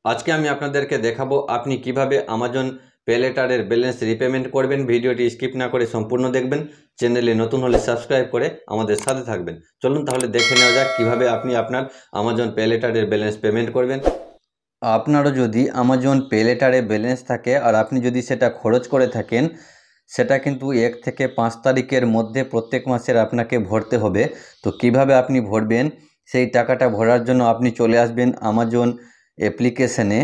আজকে আমি আপনাদেরকে দেখাবো আপনি কিভাবে আমাজন পে লেটারের ব্যালেন্স রিপেমেন্ট করবেন। ভিডিওটি স্কিপ না করে সম্পূর্ণ দেখবেন। চ্যানেলে নতুন হলে সাবস্ক্রাইব করে আমাদের সাথে থাকবেন। চলুন তাহলে দেখে নেওয়া যাক কিভাবে আপনি আপনার আমাজন পে লেটারের ব্যালেন্স পেমেন্ট করবেন। আপনারও যদি আমাজন পে লেটারে ব্যালেন্স থাকে আর আপনি যদি সেটা খরচ করে থাকেন, সেটা কিন্তু 1 থেকে 5 তারিখের মধ্যে প্রত্যেক মাসের আপনাকে ভরতে হবে। তো কিভাবে আপনি ভরবেন, সেই টাকাটা ভরার জন্য আপনি চলে আসবেন আমাজন অ্যাপ্লিকেশনে।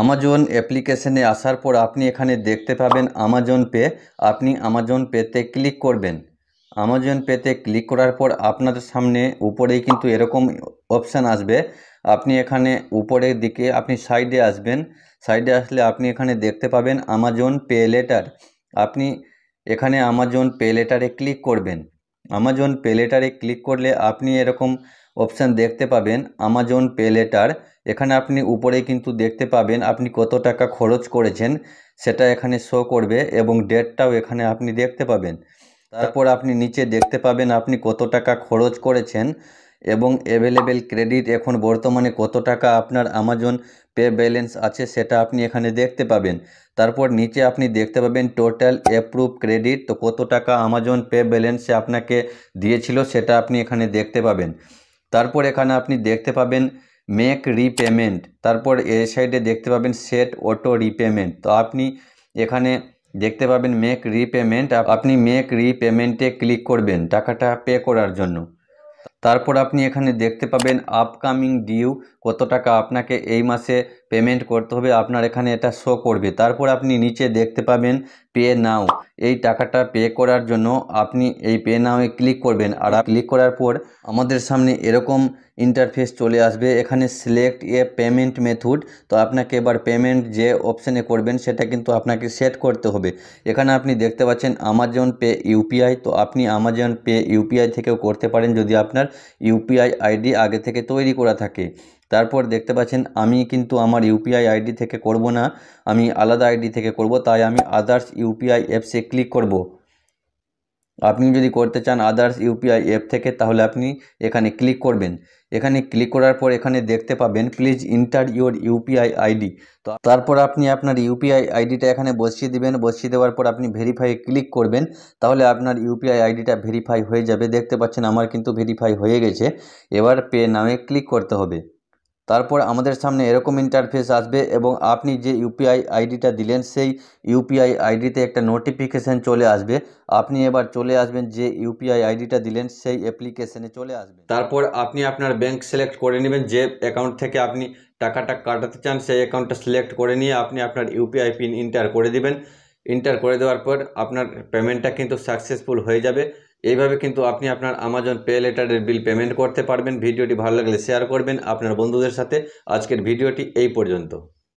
আমাজন অ্যাপ্লিকেশনে আসার পর আপনি এখানে দেখতে পাবেন আমাজন পে। আপনি আমাজন পেতে ক্লিক করবেন। আমাজন পেতে ক্লিক করার পর আপনার সামনে উপরেই কিন্তু এরকম অপশান আসবে। আপনি এখানে উপরের দিকে আপনি সাইডে আসবেন। সাইডে আসলে আপনি এখানে দেখতে পাবেন আমাজন পে লেটার। আপনি এখানে আমাজন পে লেটারে ক্লিক করবেন। আমাজন পে লেটারে ক্লিক করলে আপনি এরকম অপশান দেখতে পাবেন আমাজন পে লেটার। এখানে আপনি উপরে কিন্তু দেখতে পাবেন আপনি কত টাকা খরচ করেছেন, সেটা এখানে শো করবে এবং ডেটটাও এখানে আপনি দেখতে পাবেন। তারপর আপনি নিচে দেখতে পাবেন আপনি কত টাকা খরচ করেছেন এবং অ্যাভেলেবেল ক্রেডিট এখন বর্তমানে কত টাকা আপনার আমাজন পে ব্যালেন্স আছে সেটা আপনি এখানে দেখতে পাবেন। তারপর নিচে আপনি দেখতে পাবেন টোটাল অ্যাপ্রুভ ক্রেডিট, তো কত টাকা আমাজন পে ব্যালেন্সে আপনাকে দিয়েছিল সেটা আপনি এখানে দেখতে পাবেন। তারপর এখানে আপনি দেখতে পাবেন মেক রিপেমেন্ট, তারপর এই সাইডে দেখতে পাবেন সেট অটো রিপেমেন্ট। তো আপনি এখানে দেখতে পাবেন মেক রিপেমেন্ট, আপনি মেক রিপেমেন্টে ক্লিক করবেন টাকাটা পে করার জন্য। তারপর আপনি এখানে দেখতে পাবেন আপকামিং ডিউ, কত টাকা আপনাকে এই মাসে পেমেন্ট করতে হবে আপনার এখানে এটা শো করবে। তারপর আপনি নিচে দেখতে পাবেন পে নাও, এই টাকাটা পে করার জন্য আপনি এই পে নাওয়ে ক্লিক করবেন। আর ক্লিক করার পর আমাদের সামনে এরকম ইন্টারফেস চলে আসবে। এখানে সিলেক্ট এ পেমেন্ট মেথড, তো আপনাকে এবার পেমেন্ট যে অপশানে করবেন সেটা কিন্তু আপনাকে সেট করতে হবে। এখানে আপনি দেখতে পাচ্ছেন আমাজন পে ইউপিআই, তো আপনি আমাজন পে ইউপিআই থেকেও করতে পারেন যদি আপনার ইউপিআই আইডি আগে থেকে তৈরি করা থাকে। তারপর দেখতে পাচ্ছেন আমি কিন্তু আমার ইউপিআই আইডি থেকে করব না, আমি আলাদা আইডি থেকে করব, তাই আমি আদার্স ইউপিআই অ্যাপসে ক্লিক করব। আপনি যদি করতে চান আদার্স ইউপিআই অ্যাপ থেকে তাহলে আপনি এখানে ক্লিক করবেন। এখানে ক্লিক করার পর এখানে দেখতে পাবেন please inter your UPI ID. তো তারপর আপনি আপনার ইউপিআই আইডিটা এখানে বসিয়ে দিবেন। বসিয়ে দেওয়ার পর আপনি ভেরিফাই ক্লিক করবেন, তাহলে আপনার ইউপিআই আইডিটা ভেরিফাই হয়ে যাবে। দেখতে পাচ্ছেন আমার কিন্তু ভেরিফাই হয়ে গেছে। এবার পে নামে ক্লিক করতে হবে। তারপর আমাদের সামনে এরকম ইন্টারফেস আসবে এবং আপনি যে ইউপিআই আইডিটা দিলেন সেই ইউপিআই আইডিতে একটা নোটিফিকেশান চলে আসবে। আপনি এবার চলে আসবেন যে ইউপিআই আইডিটা দিলেন সেই অ্যাপ্লিকেশনে চলে আসবেন। তারপর আপনি আপনার ব্যাংক সিলেক্ট করে নেবেন, যে অ্যাকাউন্ট থেকে আপনি টাকাটা কাটাতে চান সেই অ্যাকাউন্টটা সিলেক্ট করে নিয়ে আপনি আপনার ইউপিআই পিন এন্টার করে দিবেন। এন্টার করে দেওয়ার পর আপনার পেমেন্টটা কিন্তু সাকসেসফুল হয়ে যাবে। এইভাবে কিন্তু আপনি আপনার আমাজন পে লেটারের বিল পেমেন্ট করতে পারবেন। ভিডিওটি ভালো লাগলে শেয়ার করবেন আপনার বন্ধুদের সাথে। আজকের ভিডিওটি এই পর্যন্ত।